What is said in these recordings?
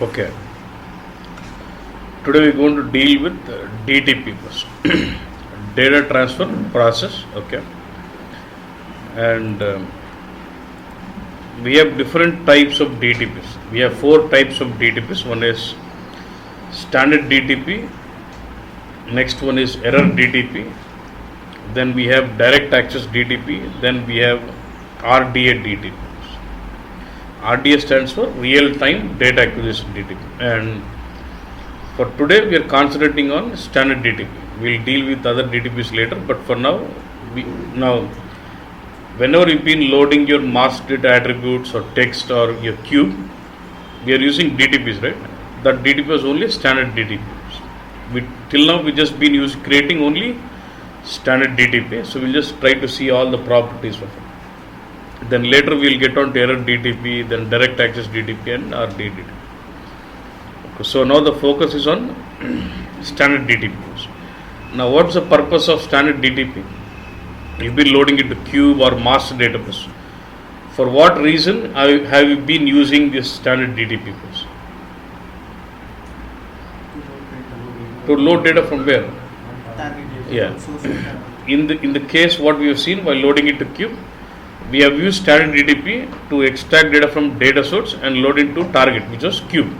Okay. Today we are going to deal with DTP first. Data transfer process. Okay. And we have different types of DTPs. We have 4 types of DTPs. One is standard DTP. Next one is error DTP. Then we have direct access DTP. Then we have RDA DTP. RDA stands for real time data acquisition DTP. And for today we are concentrating on standard DTP. We'll deal with other DTPs later, but for now, whenever you've been loading your master data attributes or text or your cube, we are using DTPs, right? That DTP was only standard DTPs. Till now we just been creating only standard DTP. So we'll just try to see all the properties of it. Then later we'll get on to error DTP, then direct access DTP and RDA DTP. Okay, so now the focus is on standard DTPs. Now what's the purpose of standard DTP? You've been loading it to cube or master database. For what reason have you been using this standard DTP? To load data from where? Yeah. In the case what we have seen while loading it to cube, we have used standard DTP to extract data from data source and load into target, which was cube.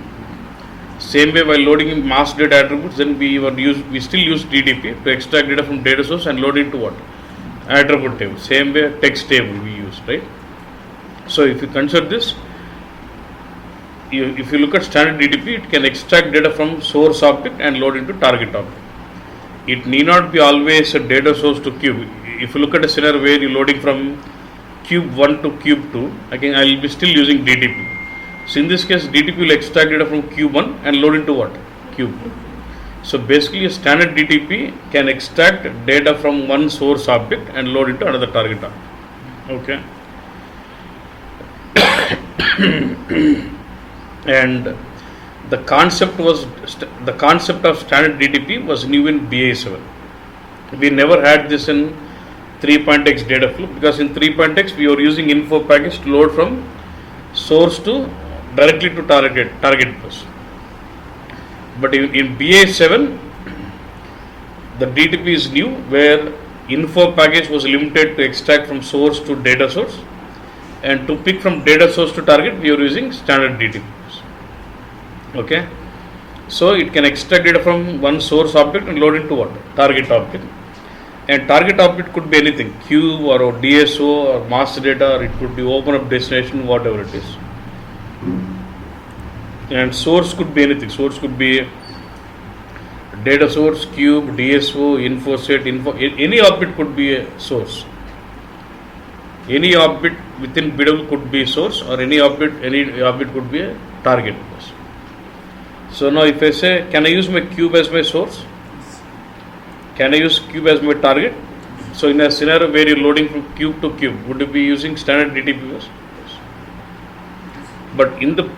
Same way while loading in master data attributes, then we still use DTP to extract data from data source and load into what? Attribute table. Same way text table we use, right? So if you consider this, if you look at standard DTP, it can extract data from source object and load into target object. It need not be always a data source to cube. If you look at a scenario where you're loading from cube 1 to cube 2, I will be still using DTP. So in this case, DTP will extract data from cube 1 and load into what? Cube 2. So basically a standard DTP can extract data from one source object and load into another target object. Okay. And the concept of standard DTP was new in BA7. We never had this in 3.x data flow, because in 3.x we were using info package to load from source to directly to target bus. But in BA7 the DTP is new, where info package was limited to extract from source to data source, and to pick from data source to target we are using standard DTPs. Okay, so it can extract data from one source object and load into what? Target object. And target object could be anything, cube or DSO or master data, or it could be open up destination, whatever it is. And source could be anything. Source could be data source, cube, DSO, info set, any object could be a source. Any object within BW could be source, or any object could be a target. So now if I say, can I use my cube as my source? Can I use cube as my target? So in a scenario where you're loading from cube to cube, would you be using standard DTP? Yes. But in the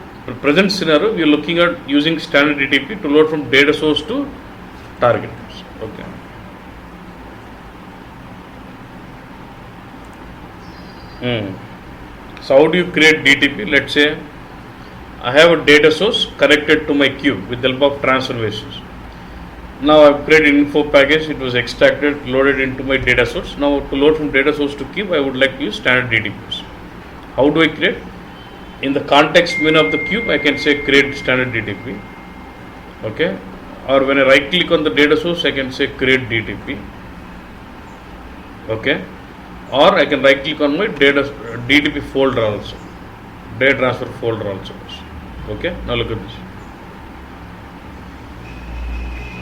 present scenario, we are looking at using standard DTP to load from data source to target. Okay. So how do you create DTP? Let's say I have a data source connected to my cube with the help of transformations. Now I've created info package, it was extracted, loaded into my data source. Now to load from data source to cube, I would like to use standard DTPs. How do I create? In the context menu of the cube, I can say create standard DTP. Okay. Or when I right click on the data source, I can say create DTP. Okay. Or I can right click on my DTP folder also, data transfer folder also. Okay. Now look at this.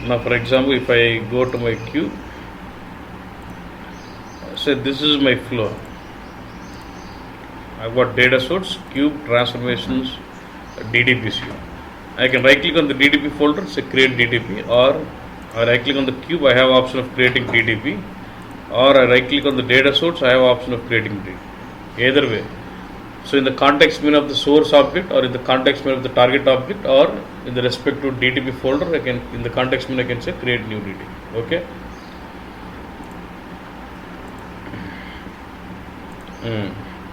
Now for example, if I go to my cube, say this is my flow. I've got data source, cube, transformations, DTPs here. I can right click on the DTP folder, say create DTP, or I right click on the cube, I have option of creating DTP, or I right click on the data source, I have option of creating DTP. Either way. So in the context menu of the source object, or in the context menu of the target object, or in the respective DTP folder, I can, in the context menu, I can say create new DTP. Okay.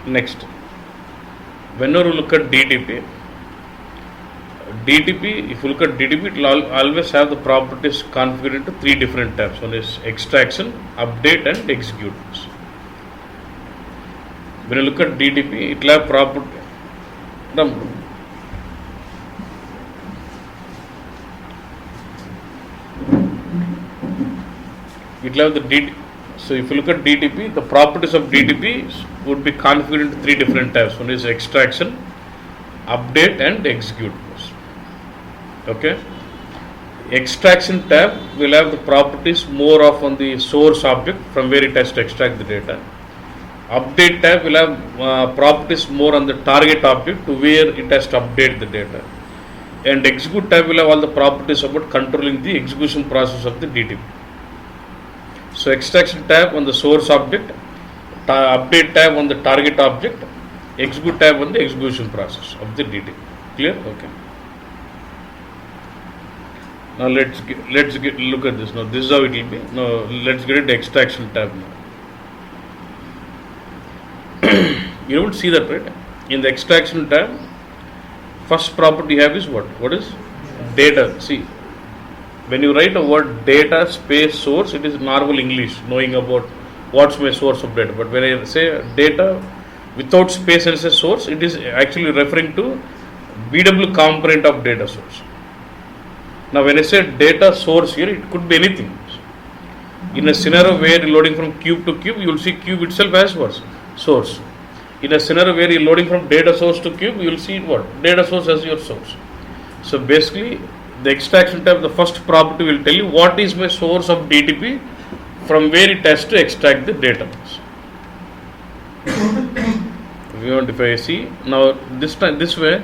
Next, whenever you look at DTP, DTP, if you look at DTP, it will always have the properties configured into 3 different tabs. One is extraction, update, and execute. When you look at DTP, it will have property. It will have the DTP. So if you look at DTP, the properties of DTP would be configured into 3 different tabs. One is extraction, update, and execute. Okay. Extraction tab will have the properties more of on the source object from where it has to extract the data. Update tab will have properties more on the target object to where it has to update the data. And execute tab will have all the properties about controlling the execution process of the DTP. So extraction tab on the source object, update tab on the target object, execute tab on the execution process of the DTP. Clear? Okay. Now let's look at this. Now this is how it will be. Now let's get into extraction tab now. You don't see that, right? In the extraction tab, first property you have is what? What is data? See, when you write a word data space source, it is normal English, knowing about what's my source of data. But when I say data without space and say source, it is actually referring to BW component of data source. Now when I say data source here, it could be anything. In a scenario where you're loading from cube to cube, you will see cube itself as what? Source. In a scenario where you're loading from data source to cube, you will see what? Data source as your source. So basically, the extraction tab, the first property will tell you what is my source of DTP from where it has to extract the data. If I see, now this time, this way,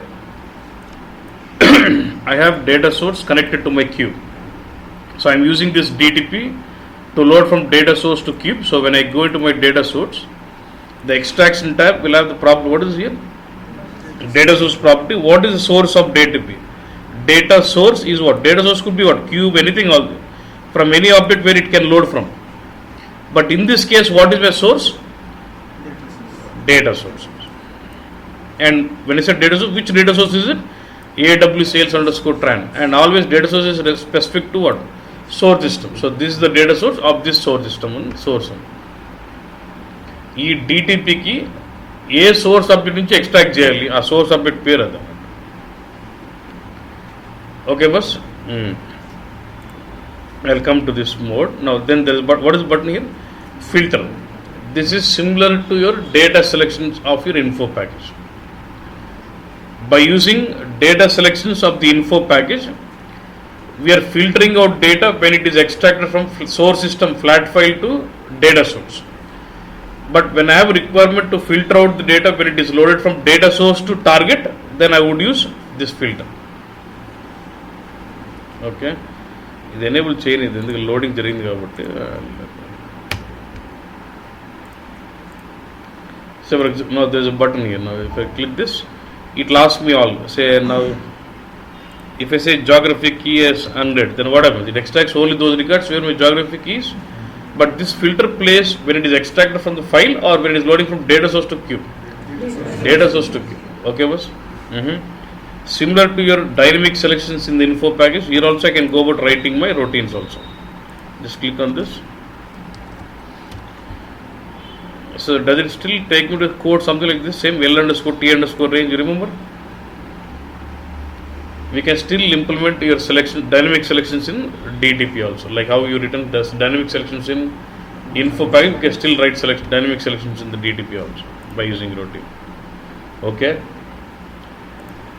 I have data source connected to my cube. So I am using this DTP to load from data source to cube. So when I go into my data source, the extraction tab will have the property. What is here? Data source property. What is the source of DTP? Data source is what? Data source could be what? Cube, anything, all from any object where it can load from. But in this case, what is my source? Data source. And when I say data source, which data source is it? AW sales underscore tran. And always data source is specific to what? Source system. So this is the data source of this source system and source. ఈ DTPకి ఏ source object నుంచి extract చేయాలి ఆ source object పేరు అది okay bus I'll come to this mode. Now then there is what is the button here? Filter. This is similar to your data selections of your info package. By using data selections of the info package, we are filtering out data when it is extracted from source system flat file to data source. But when I have a requirement to filter out the data when it is loaded from data source to target, then I would use this filter. Okay. This enable chain is loading jarindi kabatti. So for example, now there is a button here. Now if I click this, it will ask me all. Say now, if I say geography key as 100, then what happens? It extracts only those records where my geography key is. But this filter plays when it is extracted from the file or when it is loading from data source to cube. Data source to cube. Okay, boss? Similar to your dynamic selections in the info package, here also I can go about writing my routines also. Just click on this. So does it still take me to code something like this? Same L underscore T underscore range, you remember? We can still implement your selection, dynamic selections in DTP also. Like how you written the dynamic selections in info package, we can still write dynamic selections in the DTP also by using routine. Okay.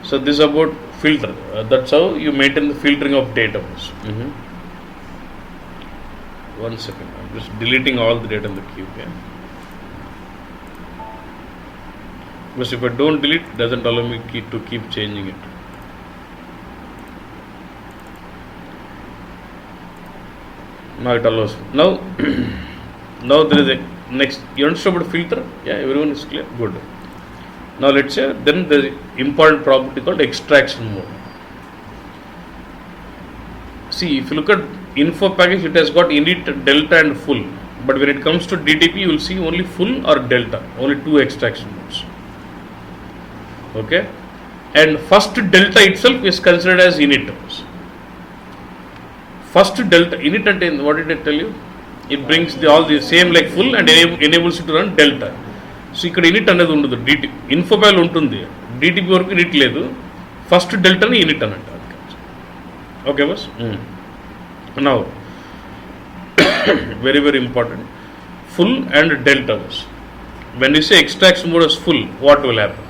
So this is about filter. That's how you maintain the filtering of data. One second. I'm just deleting all the data in the queue. Yeah. Because if I don't delete, it doesn't allow me to keep changing it. Now it allows. Now there is a next. You understand about filter? Yeah, everyone is clear. Good. Now let's say then there is important property called extraction mode. See, if you look at info package, it has got init, delta, and full. But when it comes to DTP, you will see only full or delta. Only 2 extraction modes. Okay. and first delta itself is considered as init. First delta init ante what did I tell you? It brings all the same like full and enables you to run delta. So ఇక్కడ init అనేది ఉండదు, DTP ఇన్ఫోపాల్ ఉంటుంది, DTP వరకు init లేదు, first డెల్టాని init అని అంటారు. Okay bus. Now very very important, full and delta bus. When you say extracts mode as full, what will happen?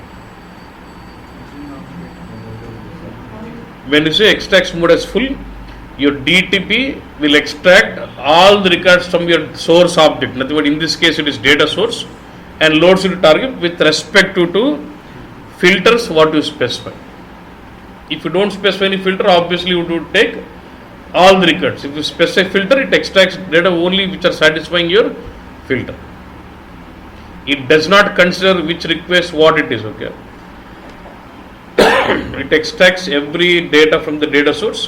When you say extracts mode as full, your DTP will extract all the records from your source object. Nothing but in this case it is data source, and loads it to target with respect to filters what you specify. If you don't specify any filter, obviously you would take all the records. If you specify filter, it extracts data only which are satisfying your filter. It does not consider which request what it is. Okay. It extracts every data from the data source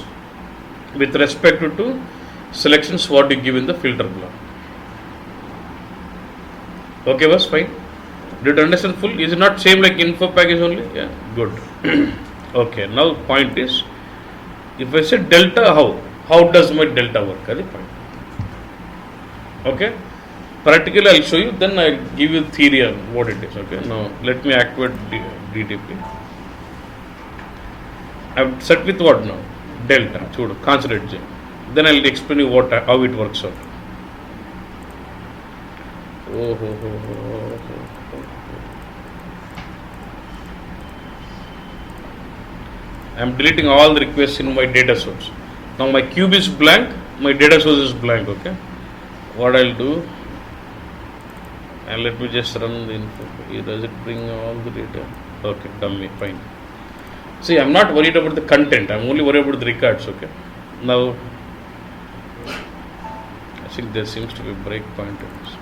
with respect to selections what you give in the filter block. Okay, was fine. Did you understand full? Is it not same like info package only? Yeah, good. Okay, now point is, if I say delta, how does my delta work? That's the point. Okay, practically I'll show you, then I'll give you theory on what it is. Okay, now let me activate DTP. I've set with what now? Delta. Concentrate. Then I'll explain you how it works out. I'm deleting all the requests in my data source. Now my cube is blank, my data source is blank. Okay, what I'll do, and let me just run the info. Does it bring all the data? Okay, dummy, fine. See, I'm not worried about the content, I'm only worried about the records. Okay, now I think there seems to be a breakpoint in this.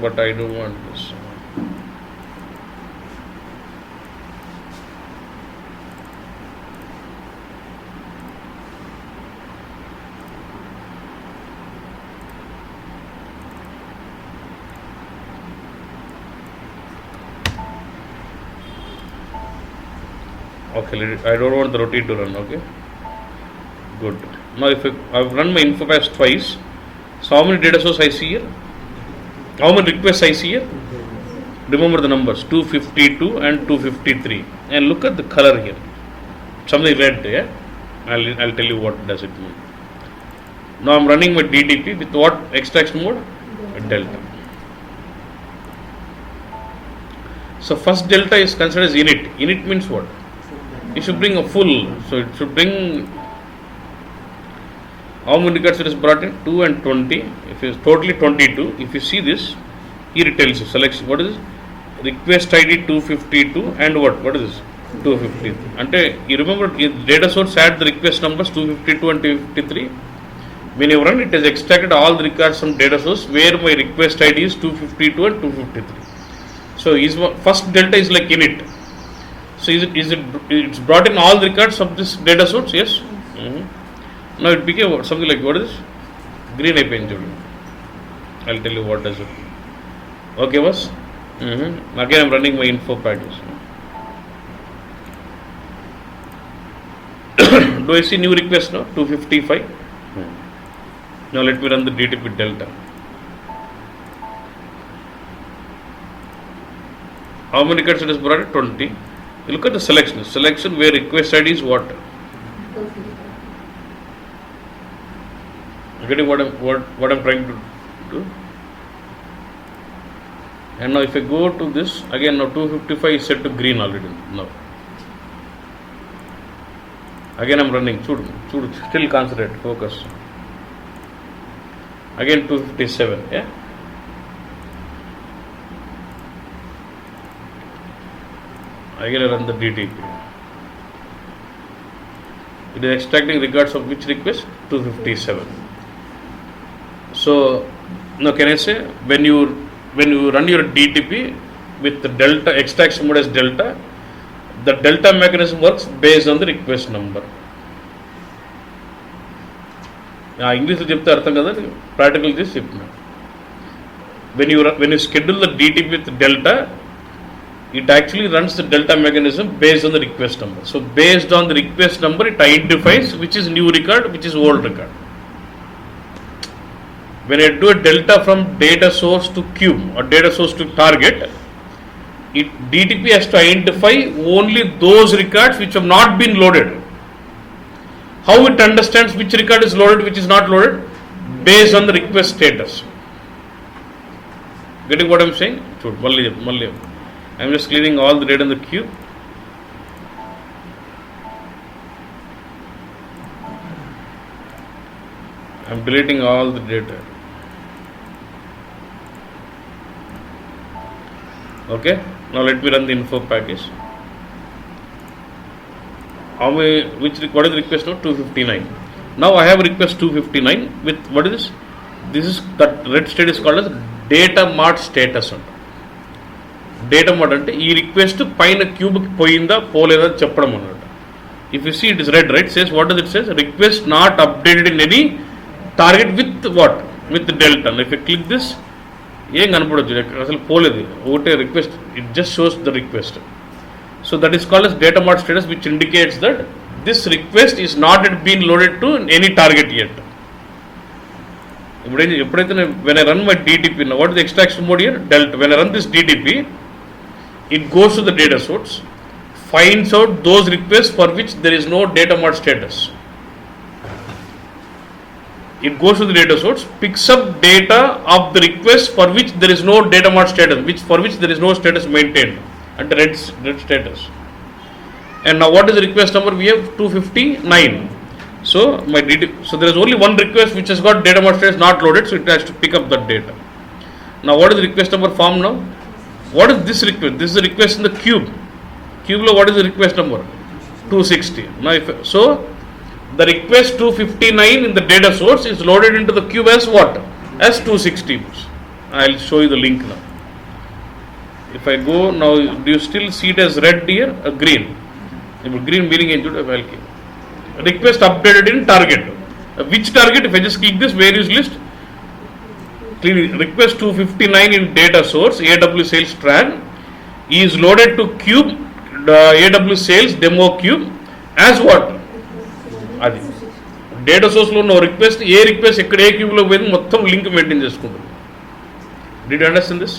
But I don't want this. Okay, I don't want the routine to run. Okay, good. Now if I've run my info pass twice, so how many data source I see here? How many requests I see here? Remember the numbers 252 and 253, and look at the color here, something red. Yeah, I'll tell you what does it mean. Now I'm running my DTP with what extraction mode? Delta. So first delta is considered as init. Init means what? It should bring a full. So it should bring how many records it is brought in? 2 and 20. If it is totally 22, if you see this, here it tells you selection. What is this? Request ID 252 and what is this? 253. Ante you remember data source had the request numbers 252 and 253. When you run, it has extracted all the records from data source where my request ID is 252 and 253. So first delta is like init. So it's brought in all the records of this data source? Yes. Now it became something like, what is this? Green IPN. I'll tell you what does it. Okay, boss. Again I'm running my info package. Do I see new request now? 255. Now let me run the DTP delta. How many records it is brought? 20. You look at the selection. Selection where request ID is what? You getting what I'm trying to do? And now if I go to this again, now 255 is set to green already. Now again I'm running. Still concentrate, focus. Again 257. Yeah. Again I run the DTP. It is extracting records of which request? 257. So now can I say when you run your DTP with the delta extraction mode as delta, the delta mechanism works based on the request number. English చెప్తే అర్థం కదా, practical చేసి చెప్పిన. when you schedule the DTP with delta, it actually runs the delta mechanism based on the request number. So based on the request number, it identifies which is new record, which is old record. When I do a delta from data source to queue or data source to target, DTP has to identify only those records which have not been loaded. How it understands which record is loaded, which is not loaded? Based on the request status. Getting what I am saying? I am just clearing all the data in the queue. I am deleting all the data. Okay, now let me run the info package. What is the request now? 259. Now I have request 259 with what is this? This is that red state is called as data mart status. Data mart ante ee request paina cube poyinda poleda cheppadam annata. If you see, it is red, right? It says, what does it say? Request not updated in any target with what? With the delta. And if you click this, ఏం కనపడొచ్చు అసలు పోలేదు, ఒకటే request, it just shows the request. So that is called as data mart status, which indicates that this request is not yet been loaded to any target yet. ఎప్పుడైతే when I run my DTP, now what is the extraction mode here? Delta. When I run this DTP, it goes to the data source, finds out those requests for which there is no data mart status. It goes to the data source, picks up data of the request for which there is no data mart status, for which there is no status maintained at the red status. And now what is the request number? We have 259. So so there is only one request which has got data mart status not loaded, so it has to pick up that data. Now what is the request number form now? What is this request? This is the request in the cube. Cube lo what is the request number? 260. Now the request 259 in the data source is loaded into the cube as what? As 260. I will show you the link now. If I go now, do you still see it as red here? Green. Green meaning request updated in target. Which target? If I just click this various list, request 259 in data source AWS sales tran is loaded to cube, the AWS sales demo cube as what? అది data సోర్స్లో ఉన్న request, ఏ request ఎక్కడ ఏ క్యూబ్లో పోయింది మొత్తం link maintain చేసుకుంటుంది. Did you understand this?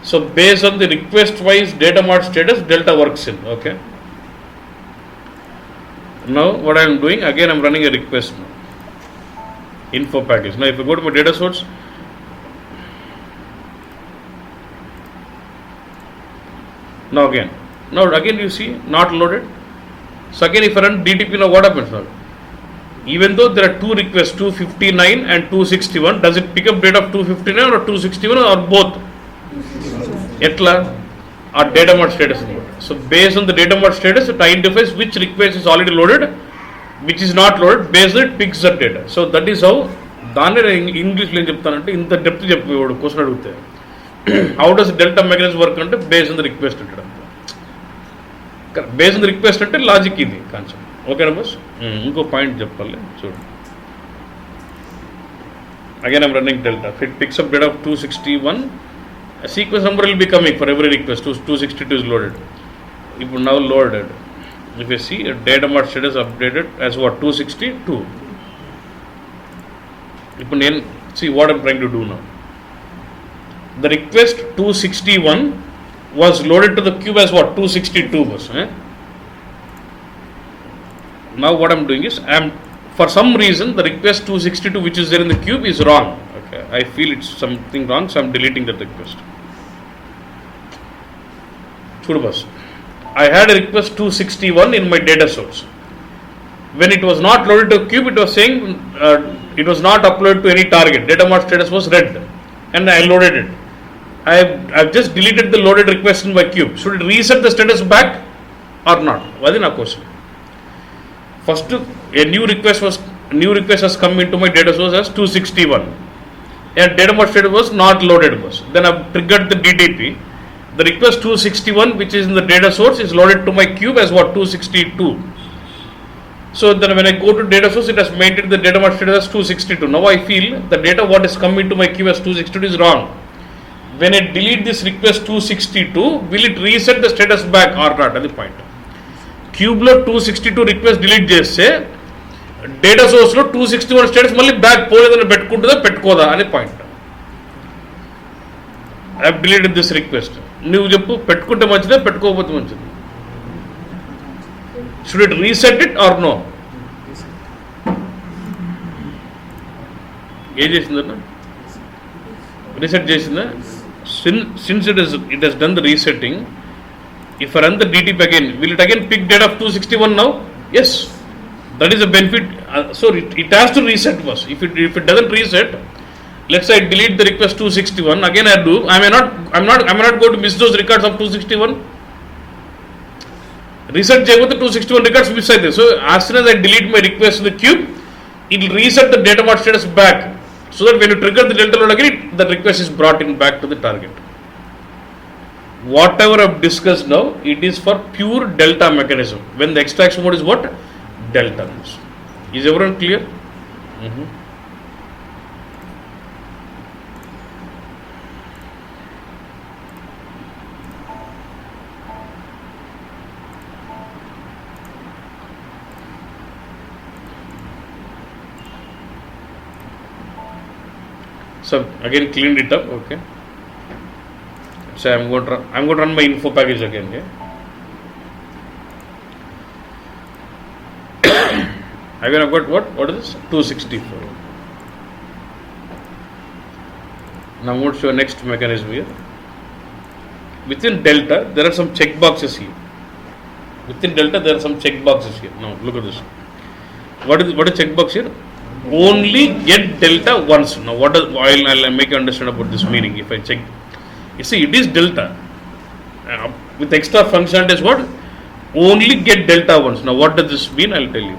So based on the request wise data mart status delta works in. Okay, now what I'm doing, again I'm running a request info package. Now if you go to my data source, now again you see not loaded. So again if I run DTP, now what happens now? Even though there are two requests, 259 and 261, does it pick up data of 259 or 261 or both? Etla or data mart status mode. So based on the data mart status, it identifies which request is already loaded, which is not loaded. Based on it, picks the data. So that is how. దాన్ని ఇంగ్లీష్లో ఏం చెప్తానంటే ఇంత depth చెప్పేవాడు question అడిగితే how does delta mechanism work అంటే based on the request అంటాడు. Based on the request అంటే లాజిక్ ఇది కాన్సెప్ట్. ఓకేనా బస్? ఇంకో పాయింట్ చెప్పాలి చూడండి. Again I'm running delta. It picks up data of 261. Sequence number will be coming for every request. 262 is loaded. ఇప్పుడు now loaded. If you see, data mart status updated as what? 262. See what I'm trying to do now. The request 261 was loaded to the queue as what? 262 was. Now what I'm doing is, for some reason the request 262 which is there in the queue is wrong. Okay, I feel it's something wrong, so I'm deleting that request. Chudu boss. I had a request 261 in my data source. When it was not loaded to cube, it was saying it was not uploaded to any target. Data mart status was red, and I loaded it. I've just deleted the loaded request in my cube. Should it reset the status back or not? That is my question. First, a new request has come into my data source as 261, and data mart status was not loaded. Then I've triggered the DTP. The request 261 which is in the data source is loaded to my cube as what? 262. So then when I go to data source, it has maintained the data mart status as 262. Now I feel the data what is coming to my queue as 262 is wrong. when I delete this request 262, will it reset the status back or not? That's the point. Cube లో 262 request delete చేస్తే data source లో 261 status మళ్ళీ back పోలేదని పెట్టుకుంటుందా పెట్టుకోదా అనే point. I have deleted this request. నువ్వు చెప్పు, పెట్టుకుంటే మంచిదా పెట్టుకోకపోతే మంచిది? Should it reset it or no? ఏం చేసిందన్న? రీసెట్ చేసిందా? Since it has done the resetting, if I run the DTP again, will it again pick data of 261 now? Yes, that is a benefit. So it has to reset first. If it doesn't reset, let's say I delete the request 261 again. I do. I may not going to miss those records of 261. Reset చేయకపోతే 261 records miss అయితే. So as soon as I delete my request in the queue, it will reset the data mart status back. So that when you trigger the delta load again, the request is brought in back to the target. Whatever I have discussed now, it is for pure delta mechanism. When the extraction mode is what? Delta. Is everyone clear? So again cleaned it up. Okay. So I'm going to run my info package again. Yeah. Again I've got what is this? 264. Now I'm going to show next mechanism here. Within delta there are some check boxes here. Within delta there are some check boxes here. Now look at this. What is check box here? Only get delta once. Now what does, I'll make you understand about this meaning. If I check, you see it is delta with extra functionality is what? Only get delta once. Now what does this mean? I'll tell you.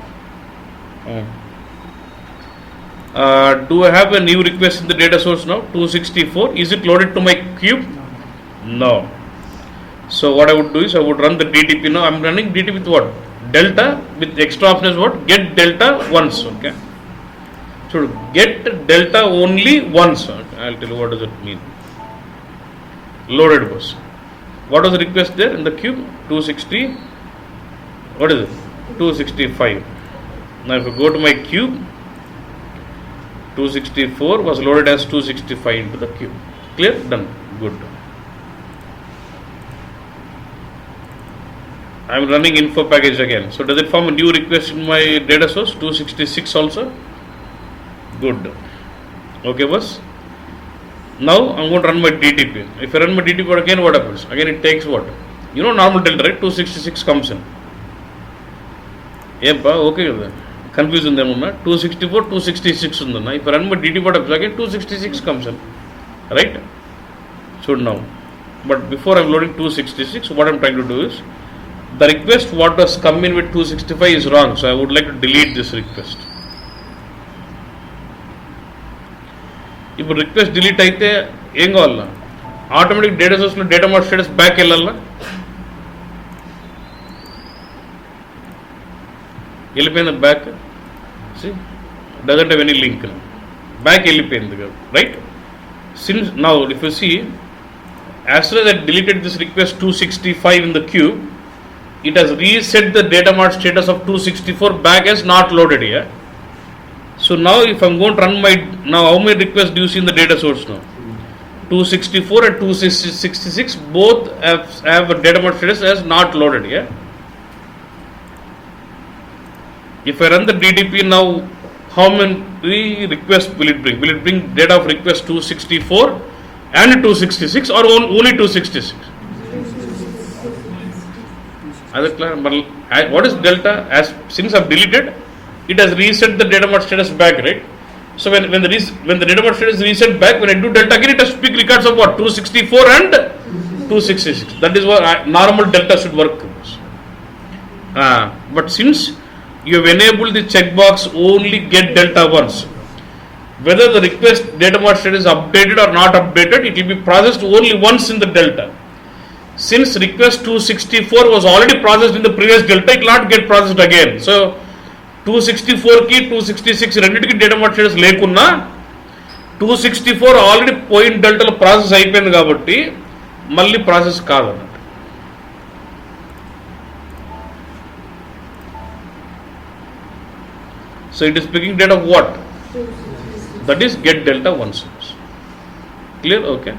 Do I have a new request in the data source now? 264. Is it loaded to my queue? No. So what I would do is I would run the DTP. Now I'm running DTP with what? Delta with extra option is what? Get delta once. Okay. So get delta only once. I'll tell you what does it mean. Loaded bus. What was the request there in the queue? 260. What is it? 265. Now if I go to my queue, 264 was loaded as 265 into the queue. Clear? Done. Good. I am running info package again. So does it form a new request in my data source? 266 also. Good. Okay, boss. Now I'm going to run my DTP. If I run my DTP again, what happens? Again it takes what? You know normal delta, right? 266 comes in. Yep, okay. Confusion them 264, 266 undana. If I run my DTP again 266 comes in. Right? So now. But before I'm loading 266, what I'm trying to do is the request what was come in with 265 is wrong. So I would like to delete this request. ఇప్పుడు request delete అయితే ఏం కావాలా? Automatic data సోర్స్లో data mart status back వెళ్ళాలా? వెళ్ళిపోయింది back. Doesn't have any link. Back వెళ్ళిపోయింది కదా, right? Since now if you see as soon as I deleted this request 265 in the queue, it has reset the data mart status of 264 back as not loaded here. So now if I'm going to run my, now how many requests do you see in the data source now? 264 and 266 both have a data mart status as not loaded here. If I run the DTP now, how many requests will it bring? Will it bring data of request 264 and 266 or only 266? What is delta? As since I've deleted, it has reset the data mart status back, right? So when the data mart status is reset back, when I do delta again, it has to pick records of what? 264 and 266. That is what normal delta should work. But since you have enabled the checkbox only get delta once, whether the request data mart status is updated or not updated, it will be processed only once in the delta. Since request 264 was already processed in the previous delta, it will not get processed again. So 264 ki 266 రెండింటికి data mart status లేకున్నా 264 already పోయిన డెల్టాలో process అయిపోయింది కాబట్టి మళ్ళీ process కాదన్నట్టు. So it is picking data of what? That is get delta 1 source. Clear? Okay.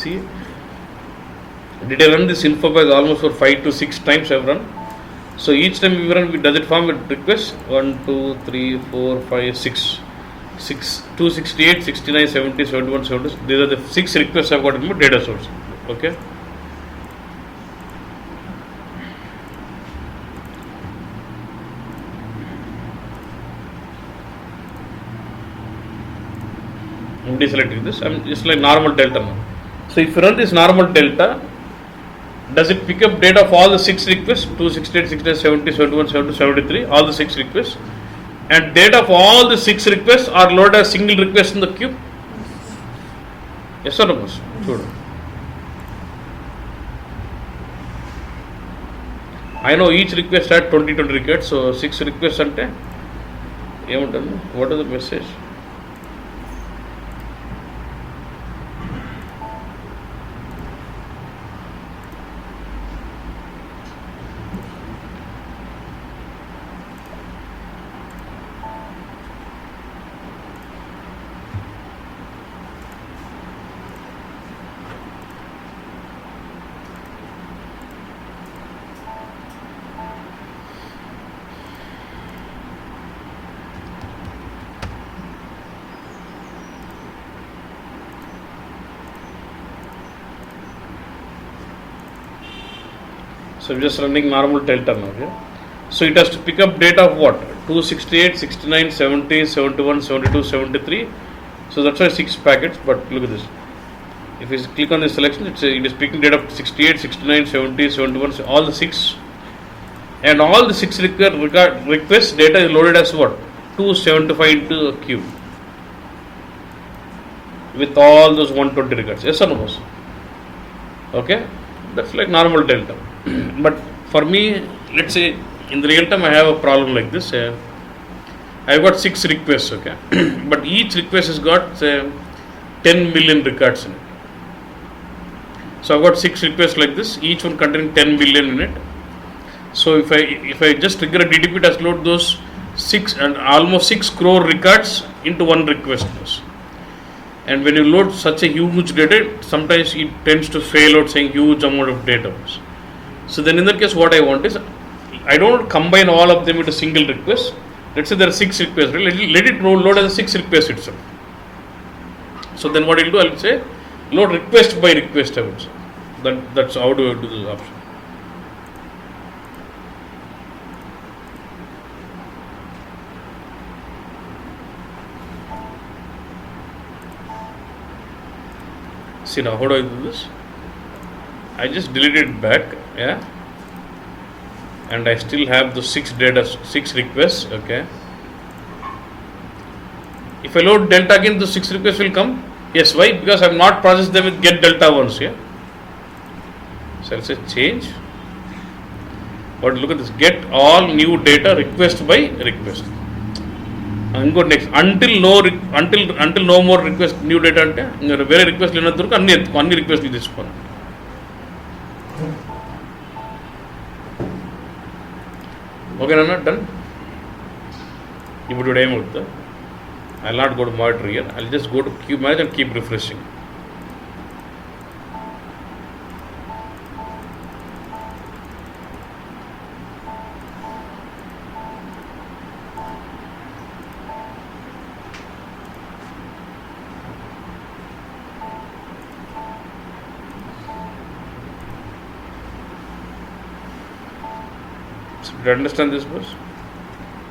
See, did I run this info bag almost for 5 to 6 times I've run. So each time we run, does it form a request? 1, 2, 3, 4, 5, 6. 268, 69, 70, 71, 70. These are the 6 requests I've got in my data source. Okay. I'm deselecting this. I'm just like normal delta now. So if you run this normal delta, does it pick up data of all the 6 requests? 268, 69, 70, 71, 72, 73, all the 6 requests. And data of all the 6 requests are loaded as single request in the queue? Yes or no? Sure. I know each request had 20 records, so 6 requests ante what is the message? So I'm just running normal delta now. Okay? So it has to pick up data of what? 268, 69, 70, 71, 72, 73. So that's why 6 packets. But look at this. If you click on this selection, it is picking data of 68, 69, 70, 71, all the 6. And all the 6 requests data is loaded as what? 275 into a queue. With all those 120 records. Yes or no? Okay? That's like normal delta. But for me, let's say in the real time I have a problem like this. I've got 6 requests, okay? But each request has got say 10 million records in it. So I've got 6 requests like this, each one containing 10 million in it. So if I just trigger a DTP, it has to load those 6 and almost 6 crore records into one request. And when you load such a huge data, sometimes it tends to fail out saying huge amount of data. So then in that case, what I want is, I don't combine all of them into single request. Let's say there are 6 requests. Let it load as a 6 request itself. So then what I'll do, I'll say load request by request. I would say. That's how do I do this option. See now, how do I do this? I just deleted it back, yeah, and I still have the 6 requests, okay. If I load delta again, the 6 requests will come. Yes, why? Because I have not processed them with get delta once, yeah. So I'll say change. But look at this, get all new data request by request. And go next until no more request new data ante very request lenadurku anni request teesukona. Okay, I'm not done. ఇప్పుడు ఇప్పుడు ఏమవుతుంది? I'll not go to monitor here. I'll just go to queue manage and keep refreshing. So, do you understand this, boss?